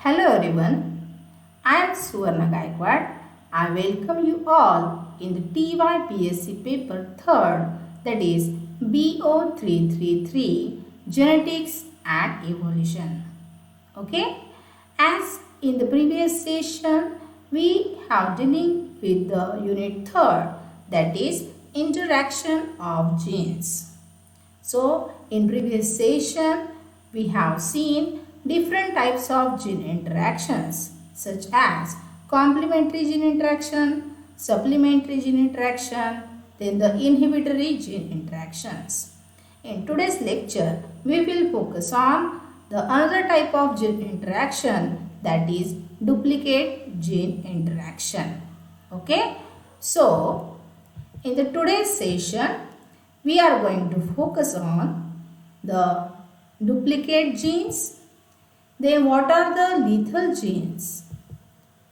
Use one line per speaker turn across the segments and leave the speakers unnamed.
Hello everyone, I am Suvarna Gaikwad. I welcome you all in the TYPSC paper 3rd, that is BO333 Genetics and Evolution. Okay, as in the previous session we have dealing with the unit 3rd, that is interaction of genes. So in previous session we have seen different types of gene interactions such as complementary gene interaction, supplementary gene interaction, then the inhibitory gene interactions. In today's lecture we will focus on the another type of gene interaction, that is duplicate gene interaction. Okay, so in the today's session we are going to focus on the duplicate genes. Then what are the lethal genes?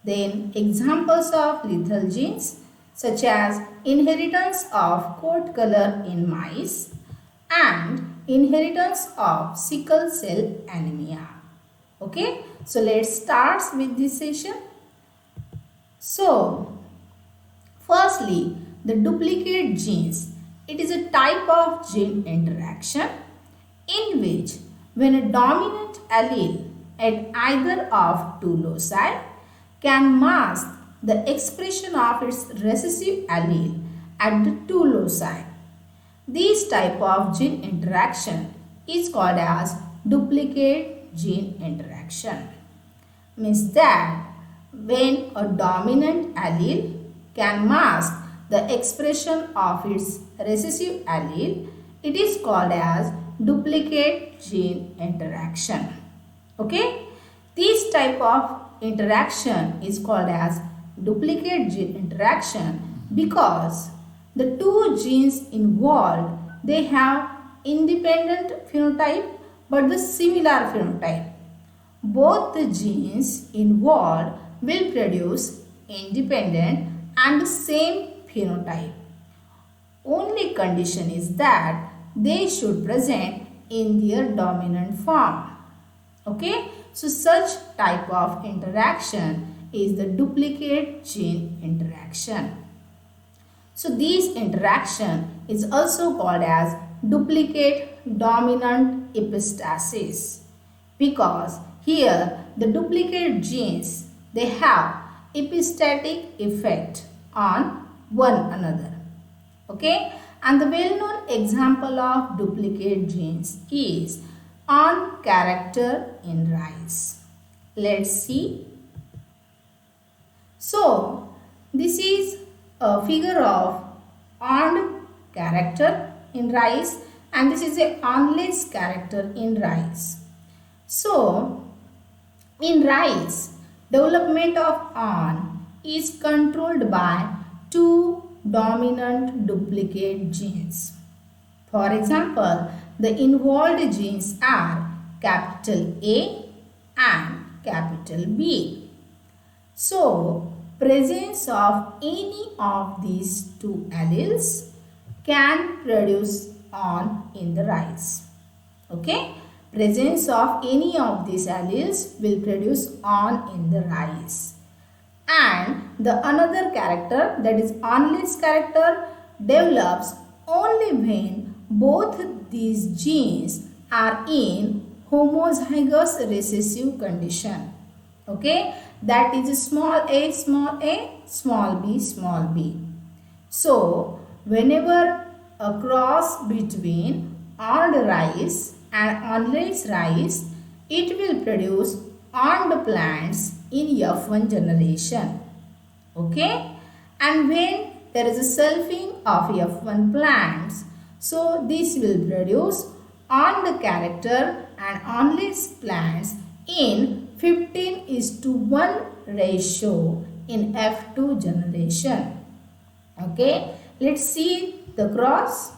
Then examples of lethal genes such as inheritance of coat color in mice and inheritance of sickle cell anemia. Okay, so let's start with this session. So firstly, the duplicate genes. It is a type of gene interaction in which when a dominant allele at either of two loci can mask the expression of its recessive allele at the two loci. This type of gene interaction is called as duplicate gene interaction. Means that when a dominant allele can mask the expression of its recessive allele, it is called as duplicate gene interaction. Okay, this type of interaction is called as duplicate gene interaction because the two genes involved, they have independent phenotype but the similar phenotype. Both the genes involved will produce independent and the same phenotype. Only condition is that they should present in their dominant form. Okay, so such type of interaction is the duplicate gene interaction. So this interaction is also called as duplicate dominant epistasis because here the duplicate genes, they have epistatic effect on one another. Okay, and the well-known example of duplicate genes is on character in rice. Let's see. So this is a figure of on character in rice and this is a onless character in rice. So in rice, development of on is controlled by two dominant duplicate genes. For example, the involved genes are capital A and capital B. So, presence of any of these two alleles can produce on in the rice. Okay, presence of any of these alleles will produce on in the rice. And the another character, that is onless character, develops only when both these genes are in homozygous recessive condition. Okay, that is small a, small b, small b. So whenever a cross between on rice and onless rice, it will produce on the plants in F1 generation. Okay, and when there is a selfing of F1 plants, so this will produce on the character and onless plants in 15:1 ratio in F2 generation. Okay, let's see the cross.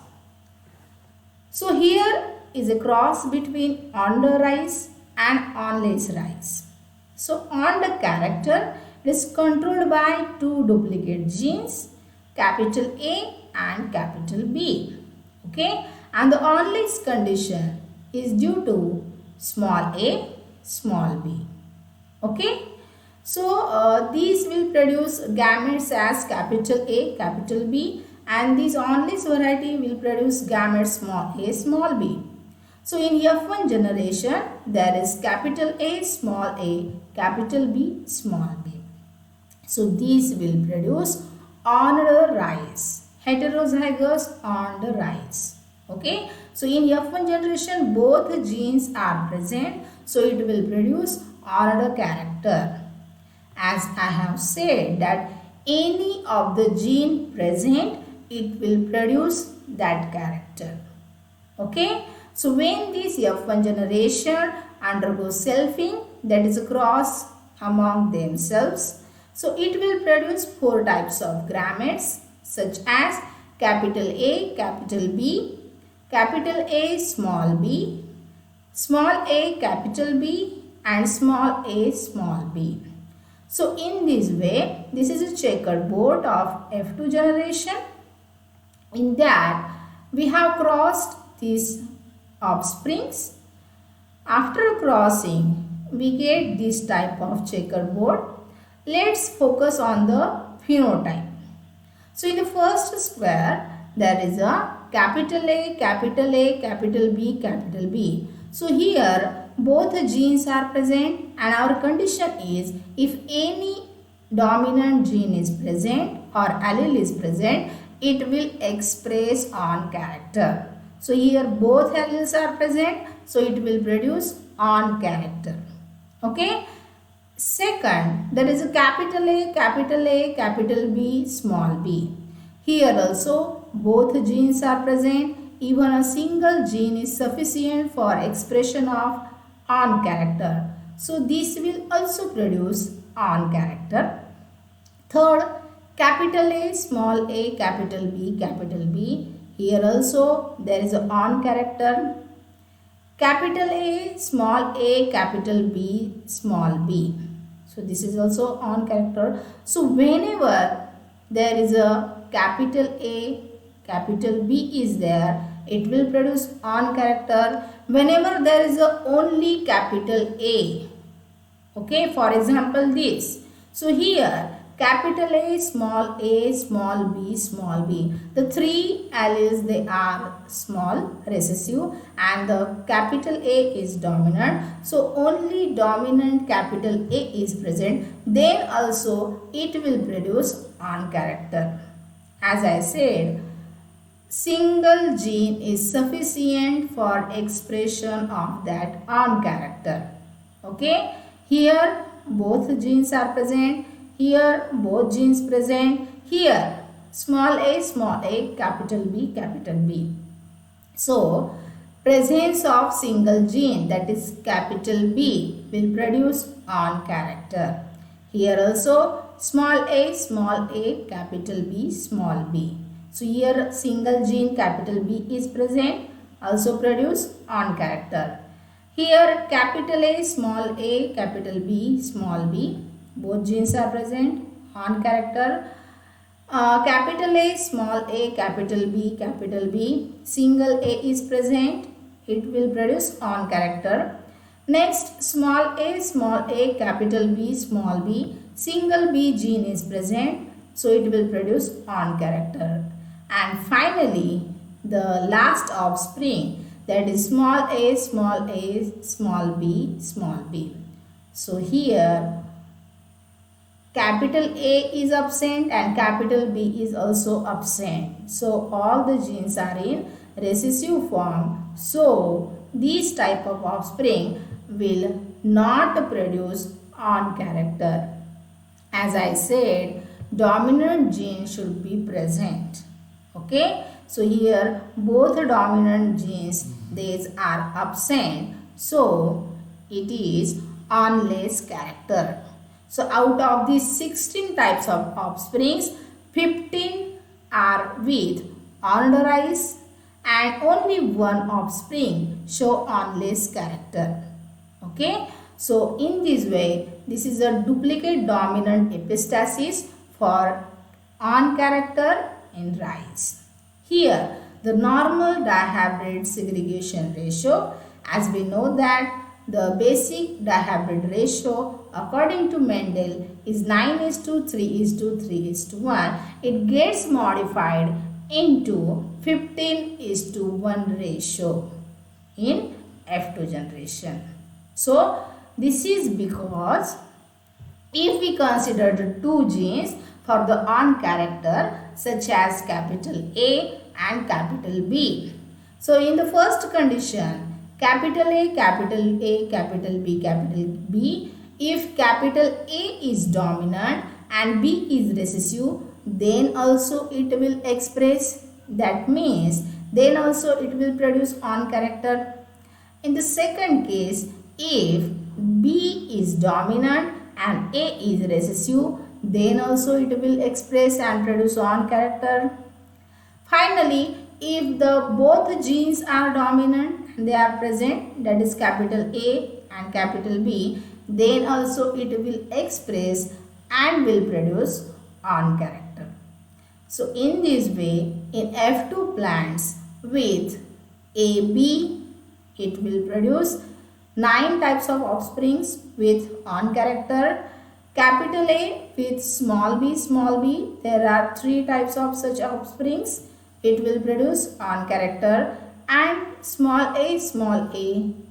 So here is a cross between on the rice and onless rice. So on the character is controlled by two duplicate genes, capital A and capital B. Okay, and the onless condition is due to small a, small b. Okay. So these will produce gametes as capital A, capital B, and this onless variety will produce gametes small a, small b. So in F1 generation, there is capital A, small a, capital B, small b. So these will produce on rise, heterozygous on the rise. Okay. So in F1 generation, both genes are present. So it will produce on character. As I have said that any of the gene present, it will produce that character. Okay. So when this F1 generation undergoes selfing, that is a cross among themselves, so it will produce four types of gametes such as capital A, capital B, capital A, small b, small a, capital B, and small a, small b. So in this way, this is a checkerboard of F2 generation. In that, we have crossed these offsprings. After crossing, we get this type of checkerboard. Let's focus on the phenotype. So in the first square, there is a capital A, capital A, capital B, capital B. So here both genes are present, and our condition is if any dominant gene is present or allele is present, it will express on character. So here both alleles are present, so it will produce on character. Okay. Second, there is a capital A, capital A, capital B, small b. Here also both genes are present. Even a single gene is sufficient for expression of on character. So this will also produce on character. Third, capital A, small a, capital B, capital B. Here also there is a on character. Capital A, small a, capital B, small b. So this is also on character. So whenever there is a capital A, capital B is there, it will produce on character. Whenever there is a only capital A, okay, for example this. So here capital A, small b, small b. The three alleles, they are small recessive, and the capital A is dominant. So only dominant capital A is present. Then also it will produce on character. As I said, single gene is sufficient for expression of that on character. Okay. Here both genes are present. Here both genes present. Here small a, capital B, capital B. So presence of single gene, that is capital B, will produce on character. Here also small a, capital B, small b. So here single gene capital B is present, also produce on character. Here capital A, capital B, small b. Both genes are present on character. Capital A, small a, capital B, single a is present, it will produce on character. Next, small a, capital B, small b, single B gene is present, so it will produce on character. And finally, the last offspring, that is small a, small b, small b. So here capital A is absent and capital B is also absent. So all the genes are in recessive form. So these type of offspring will not produce on character. As I said, dominant gene should be present. Okay. So here both dominant genes, these are absent. So it is onless character. So out of these 16 types of offsprings, 15 are with ornodorize and only one offspring show onless character. Okay. So in this way, this is a duplicate dominant epistasis for on character in rice. Here the normal dihybrid segregation ratio, as we know that the basic dihybrid ratio according to Mendel is 9:3:3:1. It gets modified into 15:1 ratio in F2 generation. So this is because if we consider the two genes for the on character such as capital A and capital B. So in the first condition, capital A, capital A, capital B, if capital A is dominant and B is recessive, then also it will express, that means then also it will produce on character. In the second case, if B is dominant and A is recessive, then also it will express and produce on character. Finally, if the both genes are dominant and they are present, that is capital A and capital B, then also it will express and will produce on character. So in this way, in F2 plants with AB, it will produce 9 types of offsprings with on character. Capital A with small b, there are 3 types of such offsprings. It will produce on character. And small a,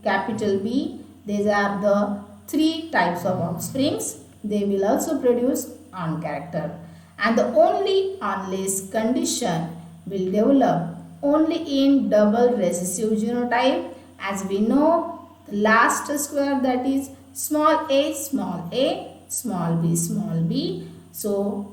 capital B, these are the 3 types of offsprings. They will also produce on character. And the only unless condition will develop only in double recessive genotype. As we know, the last square, that is small a, small b. So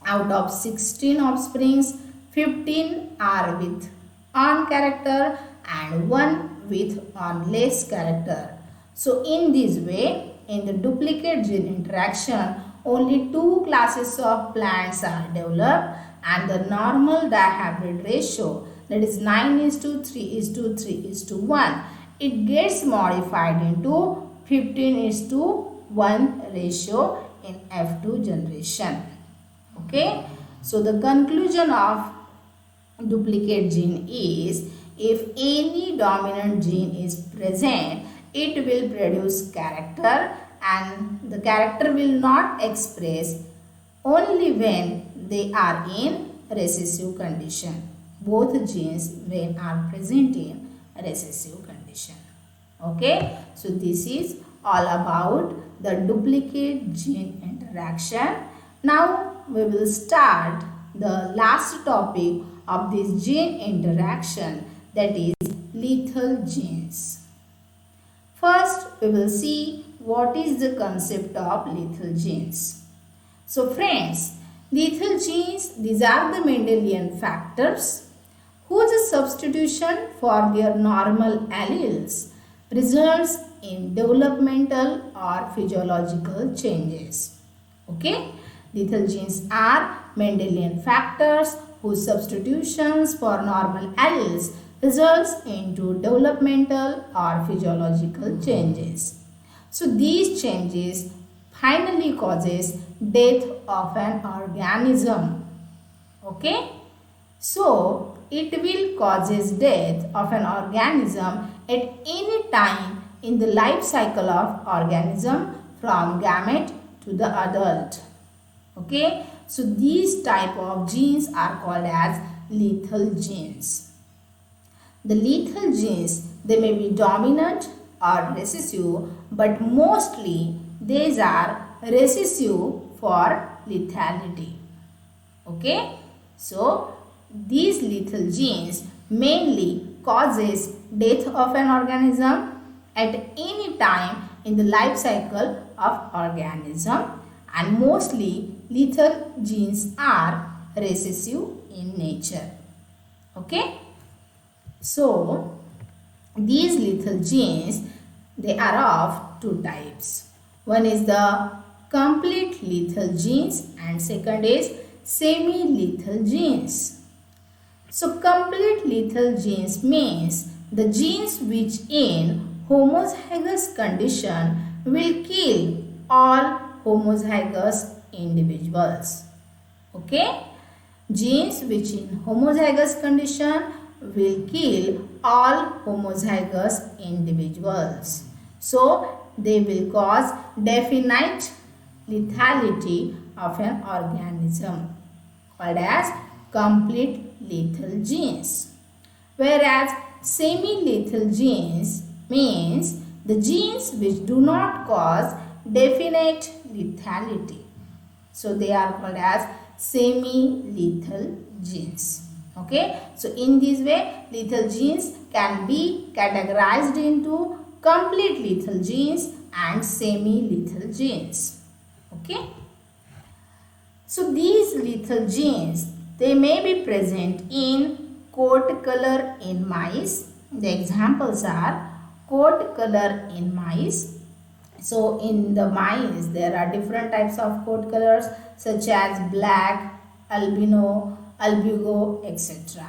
out of 16 offsprings, 15 are with on character and 1 with on less character. So in this way, in the duplicate gene interaction, only 2 classes of plants are developed and the normal dihybrid ratio, that is 9:3:3:1, it gets modified into 15:1 ratio in F2 generation. Okay. So the conclusion of duplicate gene is, if any dominant gene is present, it will produce character, and the character will not express only when they are in recessive condition. Both genes when are present in recessive condition. Okay. So this is all about the duplicate gene interaction. Now we will start the last topic of this gene interaction, that is lethal genes. First, we will see what is the concept of lethal genes. So friends, lethal genes, these are the Mendelian factors whose substitution for their normal alleles results in developmental or physiological changes. Okay? Lethal genes are Mendelian factors whose substitutions for normal alleles results into developmental or physiological changes. So these changes finally causes death of an organism. Okay? So it will causes death of an organism at any time in the life cycle of organism from gamete to the adult. Okay? So these type of genes are called as lethal genes. The lethal genes, they may be dominant or recessive, but mostly these are recessive for lethality. Okay? So these lethal genes mainly causes death of an organism at any time in the life cycle of organism, and mostly lethal genes are recessive in nature. Okay? So these lethal genes, they are of 2 types. One is the complete lethal genes and second is semi-lethal genes. So complete lethal genes means the genes which in homozygous condition will kill all homozygous individuals. Okay? Genes which in homozygous condition will kill all homozygous individuals. So they will cause definite lethality of an organism called as complete lethal genes. Whereas semi-lethal genes means the genes which do not cause definite lethality. So they are called as semi-lethal genes. Okay. So in this way, lethal genes can be categorized into complete lethal genes and semi-lethal genes. Okay. So these lethal genes, they may be present in coat color in mice. The examples are coat color in mice. So in the mice, there are different types of coat colors such as black, albino, albigo, etc.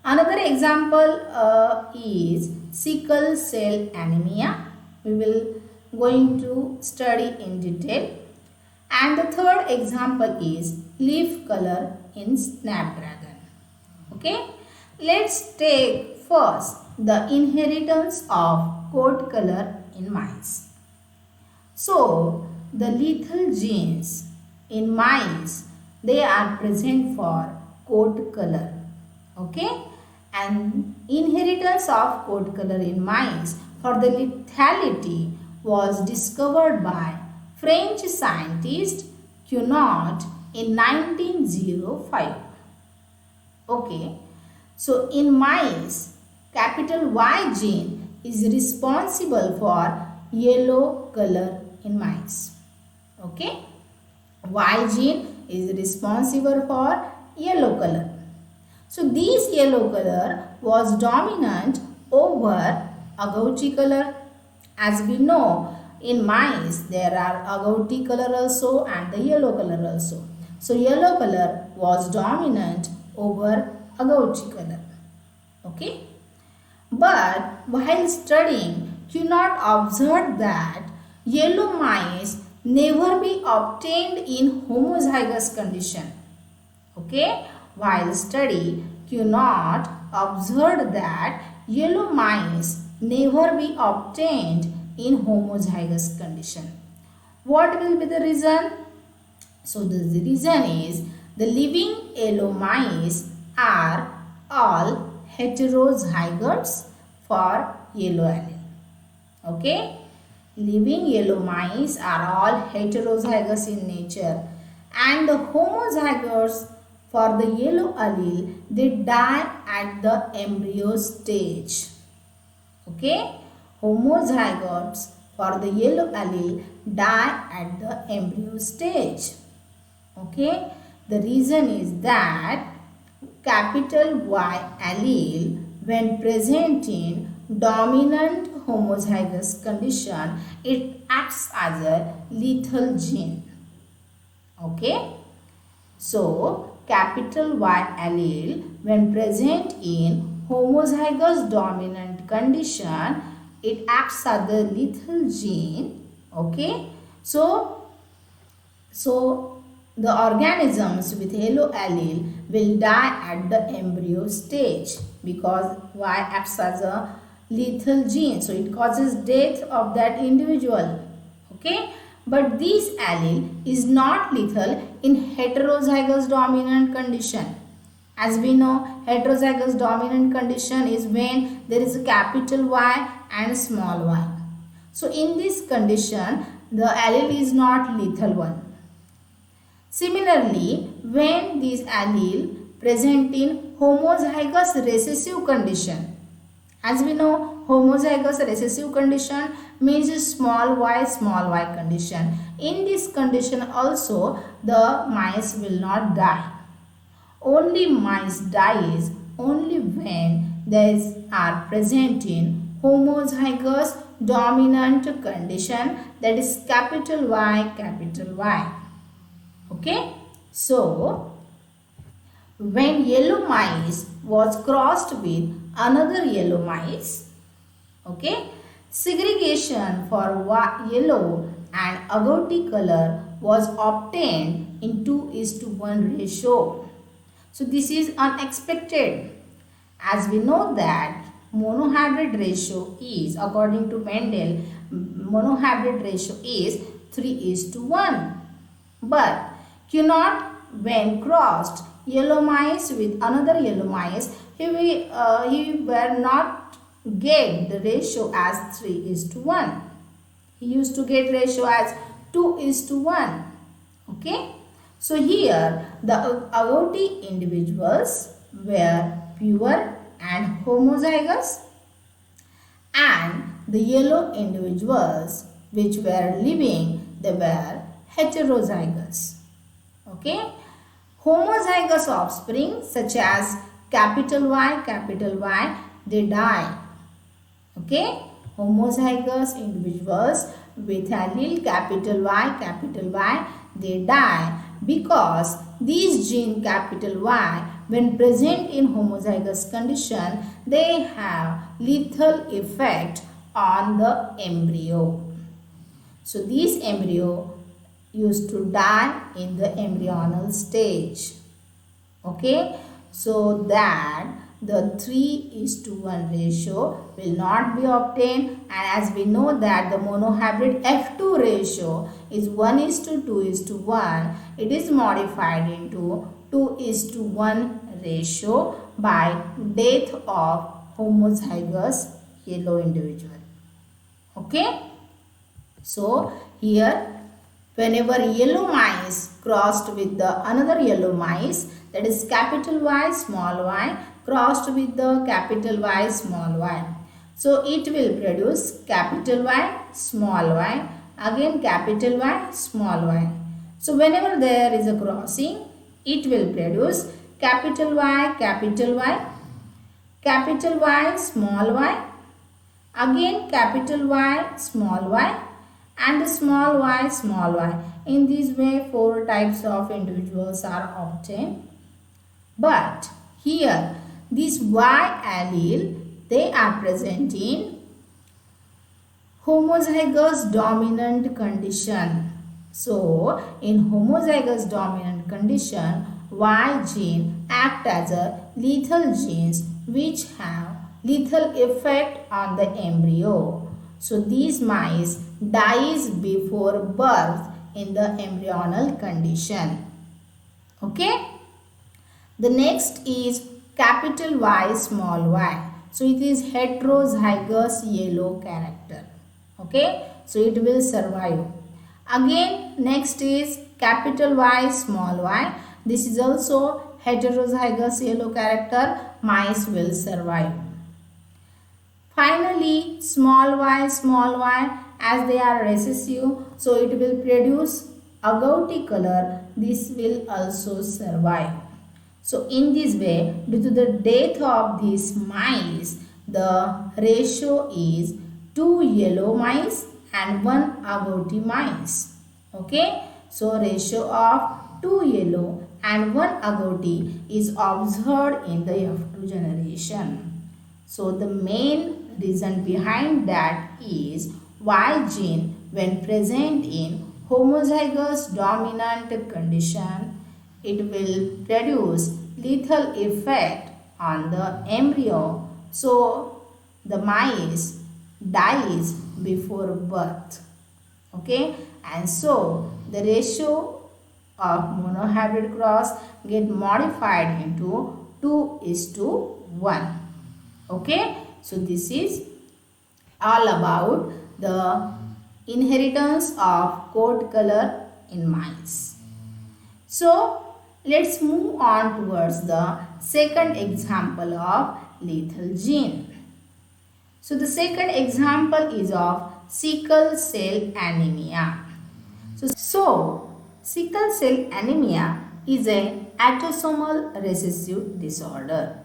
Another example is sickle cell anemia. We will going to study in detail. And the third example is leaf color in snapdragon. Okay. Let's take first the inheritance of coat color in mice. So the lethal genes in mice, they are present for coat color. Okay. And inheritance of coat color in mice for the lethality was discovered by French scientist Cugnot in 1905. Okay. So in mice, capital Y gene is responsible for yellow color in mice. Okay. Y gene is responsible for yellow color. So this yellow color was dominant over agouti color. As we know, in mice there are agouti color also and the yellow color also. So yellow color was dominant over agouti color. Okay. But while studying, Cugnot observed that yellow mice never be obtained in homozygous condition. Okay. While study, Cugnot observed that yellow mice never be obtained in homozygous condition. What will be the reason? So the reason is the living yellow mice are all heterozygotes for yellow allele. Okay. Living yellow mice are all heterozygous in nature, and the homozygotes for the yellow allele, they die at the embryo stage. Okay. Homozygotes for the yellow allele die at the embryo stage. Okay. The reason is that capital Y allele, when present in dominant homozygous condition, it acts as a lethal gene. Okay. So capital Y allele, when present in homozygous dominant condition, it acts as the lethal gene. Okay. So the organisms with yellow allele will die at the embryo stage because Y acts as a lethal gene. So it causes death of that individual. Okay. But this allele is not lethal in heterozygous dominant condition. As we know, heterozygous dominant condition is when there is a capital Y and a small y. So in this condition, the allele is not lethal one. Similarly, when this allele present in homozygous recessive condition, as we know, homozygous recessive condition means small y condition. In this condition also, the mice will not die. Only mice dies only when they are present in homozygous dominant condition, that is capital Y. Okay. So when yellow mice was crossed with another yellow mice, okay, segregation for yellow and agouti color was obtained in 2:1 ratio. So this is unexpected, as we know that monohybrid ratio is, according to Mendel, monohybrid ratio is 3:1. But cannot when crossed yellow mice with another yellow mice, he will not get the ratio as 3:1. He used to get ratio as 2:1. Okay. So here the agouti individuals were pure and homozygous, and the yellow individuals which were living, they were heterozygous. Okay. Homozygous offspring such as capital Y, they die. Okay. Homozygous individuals with allele capital Y, they die because these gene capital Y, when present in homozygous condition, they have lethal effect on the embryo. So these embryo used to die in the embryonal stage. Okay, so that the 3:1 ratio will not be obtained, and as we know that the monohybrid F2 ratio is 1:2:1, it is modified into 2:1 ratio by death of homozygous yellow individual. Okay, so here whenever yellow mice crossed with the another yellow mice, that is capital Y small y crossed with the capital Y small y. So it will produce capital Y small y, again capital Y small y. So whenever there is a crossing, it will produce capital Y, capital Y small y, again capital Y small y, and small y. In this way 4 types of individuals are obtained. But here this Y allele, they are present in homozygous dominant condition. So in homozygous dominant condition, Y gene act as a lethal genes which have lethal effect on the embryo. So these mice dies before birth in the embryonal condition. Okay. The next is capital Y small y. So it is heterozygous yellow character. Okay. So it will survive. Again next is capital Y small y. This is also heterozygous yellow character. Mice will survive. Finally small y, as they are recessive, so it will produce agouti color. This will also survive. So in this way, due to the death of these mice, the ratio is 2 yellow mice and 1 agouti mice. Okay. So ratio of 2 yellow and 1 agouti is observed in the F2 generation. So the main reason behind that is Y gene when present in homozygous dominant condition, it will produce lethal effect on the embryo. So the mice dies before birth. Okay, and so the ratio of monohybrid cross get modified into 2:1. Okay, so this is all about the inheritance of coat color in mice. So let's move on towards the second example of lethal gene. So the second example is of sickle cell anemia. So sickle cell anemia is an autosomal recessive disorder.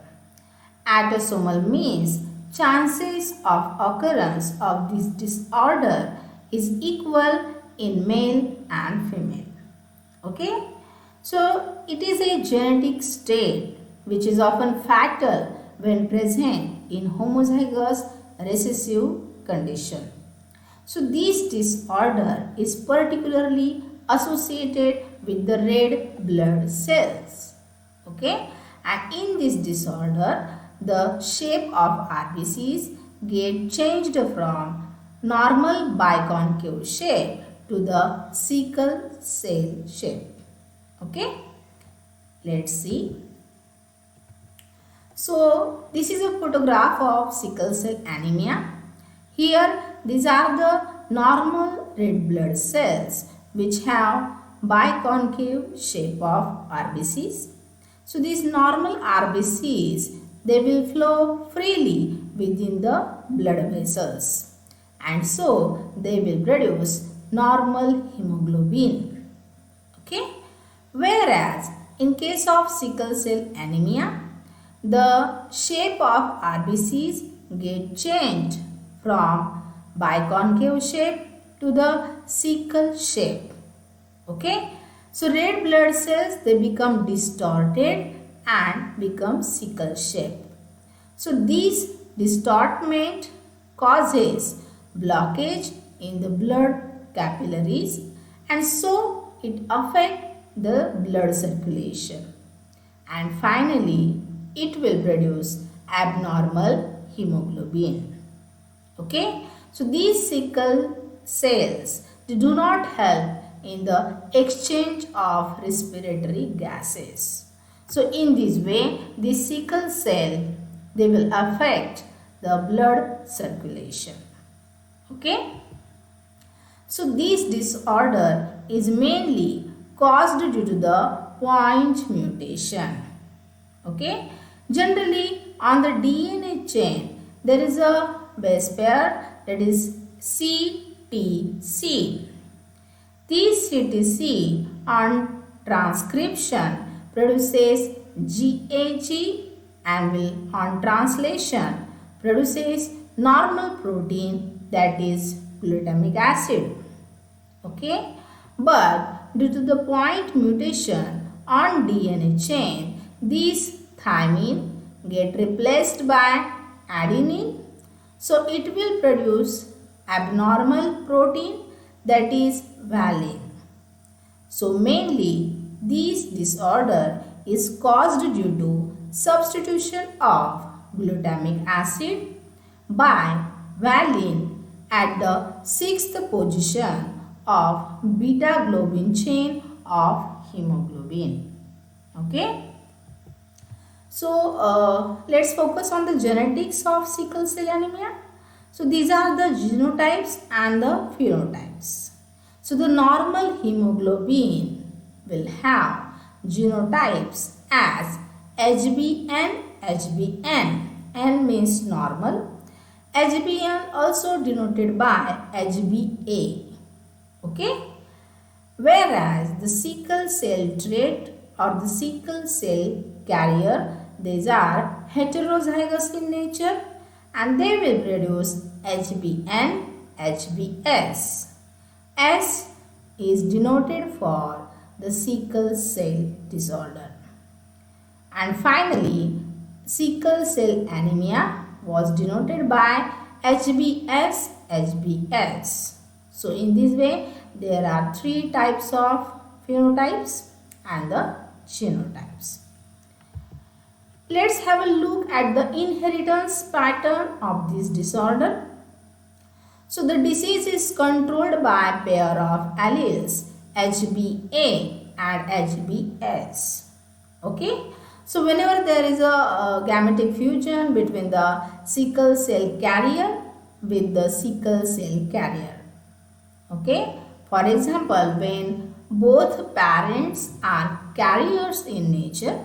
Autosomal means chances of occurrence of this disorder is equal in male and female. Okay. So it is a genetic state which is often fatal when present in homozygous recessive condition. So this disorder is particularly associated with the red blood cells. Okay, and in this disorder, the shape of RBCs get changed from normal biconcave shape to the sickle cell shape. Okay, let's see. So this is a photograph of sickle cell anemia. Here these are the normal red blood cells which have biconcave shape of RBCs. So these normal RBCs, they will flow freely within the blood vessels, and so they will produce normal hemoglobin. Okay, whereas in case of sickle cell anemia, the shape of RBCs get changed from biconcave shape to the sickle shape. Okay, so red blood cells, they become distorted and become sickle shape. So this distortment causes blockage in the blood capillaries, and so it affects the blood circulation, and finally it will produce abnormal hemoglobin. Okay, so these sickle cells, they do not help in the exchange of respiratory gases. So in this way, the sickle cell, they will affect the blood circulation. Okay, so this disorder is mainly caused due to the point mutation. Okay, generally on the DNA chain there is a base pair, that is CTC. This CTC on transcription produces GAG and will on translation produces normal protein, that is glutamic acid. Okay, but due to the point mutation on DNA chain, these thymine get replaced by adenine, so it will produce abnormal protein, that is valine. So mainly this disorder is caused due to substitution of glutamic acid by valine at the 6th position of beta globin chain of hemoglobin. Okay, so let's focus on the genetics of sickle cell anemia. So these are the genotypes and the phenotypes. So the normal hemoglobin will have genotypes as HbN, HbN. N means normal. HbN also denoted by HbA. Okay, whereas the sickle cell trait or the sickle cell carrier, these are heterozygous in nature, and they will produce HbN, HbS. S is denoted for the sickle cell disorder. And finally, sickle cell anemia was denoted by HbS, HbS. So in this way, there are 3 types of phenotypes and the genotypes. Let's have a look at the inheritance pattern of this disorder. So the disease is controlled by a pair of alleles HbA and HbS. Okay, so whenever there is a gametic fusion between the sickle cell carrier with the sickle cell carrier. Okay, for example, when both parents are carriers in nature,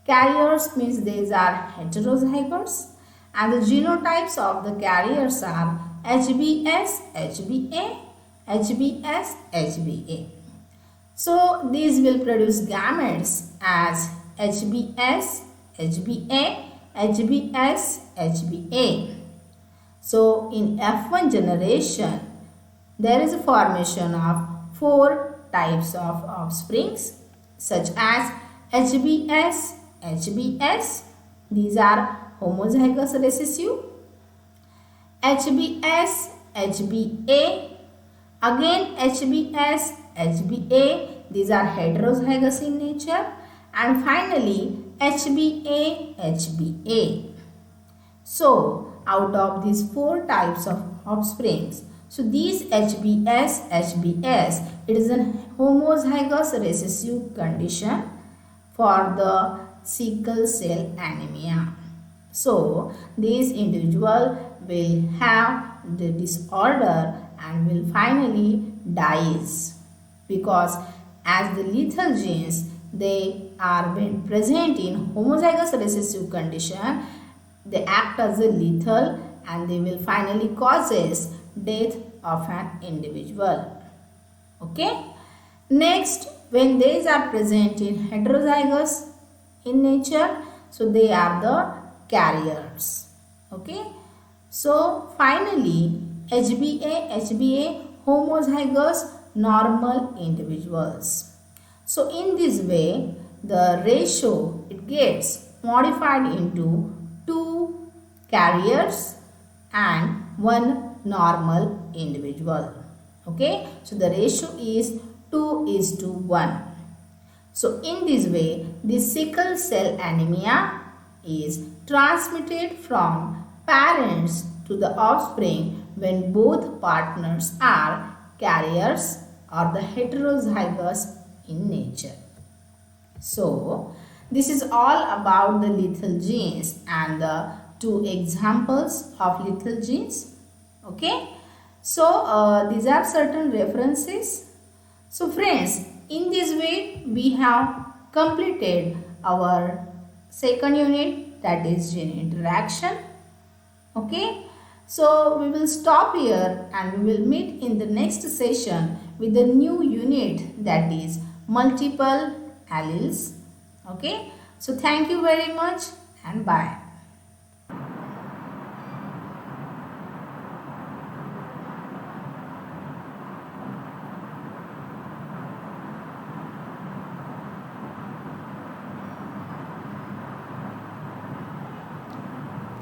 carriers means these are heterozygous, and the genotypes of the carriers are HbS, HbA, HbS, HbA. So these will produce gametes as HbS, HbA, HbS, HbA. So in F1 generation, there is a formation of 4 types of offsprings such as HbS, HbS. These are homozygous recessive. HbS, HbA. Again HbS, HbA. These are heterozygous in nature. And finally HbA, HbA. So out of these four types of offsprings, so these HbS, it is a homozygous recessive condition for the sickle cell anemia. So this individual will have the disorder and will finally dies, because as the lethal genes, they are being present in homozygous recessive condition, they act as a lethal and they will finally causes death of an individual. Okay. Next, when these are present in heterozygous in nature, so they are the carriers. Okay. So finally, HbA homozygous normal individuals. So in this way, the ratio, it gets modified into 2 carriers and 1 normal individual. Okay. So the ratio is 2:1. So in this way, the sickle cell anemia is transmitted from parents to the offspring when both partners are carriers or the heterozygous in nature. So this is all about the lethal genes and the 2 examples of lethal genes. Okay. So these are certain references. So friends, in this way we have completed our second unit, that is gene interaction. Okay. So we will stop here and we will meet in the next session with the new unit, that is multiple alleles. Okay. So thank you very much and bye.